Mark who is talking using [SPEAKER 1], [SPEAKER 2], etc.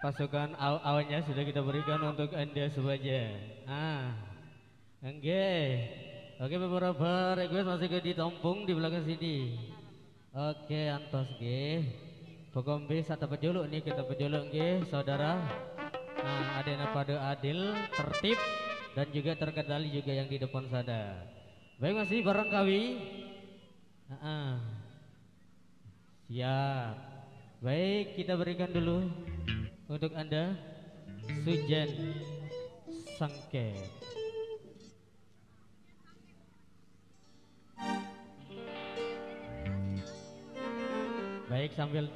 [SPEAKER 1] pasukan awalnya sudah kita berikan untuk Anda semuanya. Oke. Oke, beberapa request masih ke ditampung di belakang sini. Oke, antos nggih. Pokoknya satu pejuluk nih kita pejuluk nggih, saudara. Ada pada adil, tertib dan juga terkendali juga yang di depan sana. Baik, masih bareng kami. Siap. Baik, kita berikan dulu untuk Anda Sujen Sangket. Baik, sambil